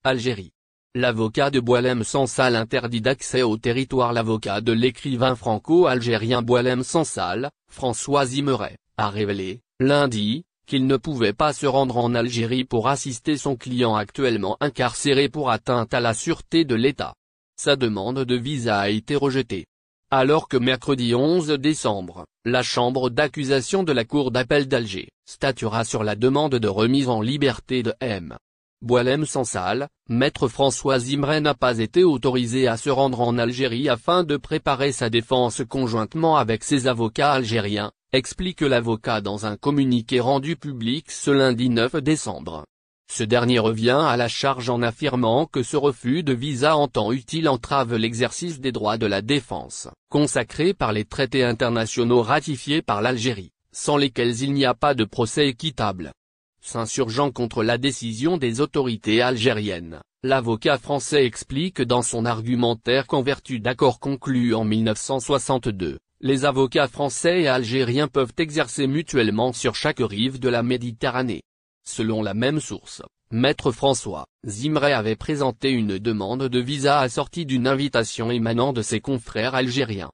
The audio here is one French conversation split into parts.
Algérie. L'avocat de Boualem Sansal interdit d'accès au territoire. L'avocat de l'écrivain franco-algérien Boualem Sansal, François Zimeret, a révélé, lundi, qu'il ne pouvait pas se rendre en Algérie pour assister son client actuellement incarcéré pour atteinte à la sûreté de l'État. Sa demande de visa a été rejetée. Alors que mercredi 11 décembre, la chambre d'accusation de la Cour d'appel d'Alger statuera sur la demande de remise en liberté de M. Boualem Sansal, maître François Zimeret n'a pas été autorisé à se rendre en Algérie afin de préparer sa défense conjointement avec ses avocats algériens, explique l'avocat dans un communiqué rendu public ce lundi 9 décembre. Ce dernier revient à la charge en affirmant que ce refus de visa en temps utile entrave l'exercice des droits de la défense, consacrés par les traités internationaux ratifiés par l'Algérie, sans lesquels il n'y a pas de procès équitable. S'insurgeant contre la décision des autorités algériennes, l'avocat français explique dans son argumentaire qu'en vertu d'accords conclus en 1962, les avocats français et algériens peuvent exercer mutuellement sur chaque rive de la Méditerranée. Selon la même source, maître François Zimeret avait présenté une demande de visa assortie d'une invitation émanant de ses confrères algériens.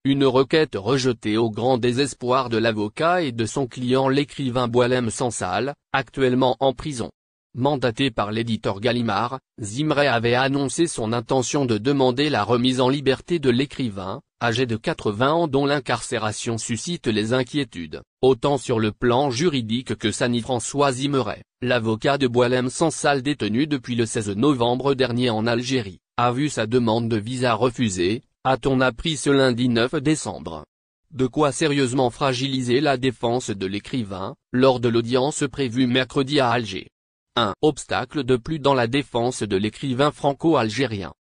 Une requête rejetée au grand désespoir de l'avocat et de son client l'écrivain Boualem Sansal, actuellement en prison. Mandaté par l'éditeur Gallimard, Zimeret avait annoncé son intention de demander la remise en liberté de l'écrivain, âgé de 80 ans dont l'incarcération suscite les inquiétudes, autant sur le plan juridique que sanitaire. François Zimeret, l'avocat de Boualem Sansal détenu depuis le 16 novembre dernier en Algérie, a vu sa demande de visa refusée, a-t-on appris ce lundi 9 décembre. De quoi sérieusement fragiliser la défense de l'écrivain, lors de l'audience prévue mercredi à Alger. Un obstacle de plus dans la défense de l'écrivain franco-algérien.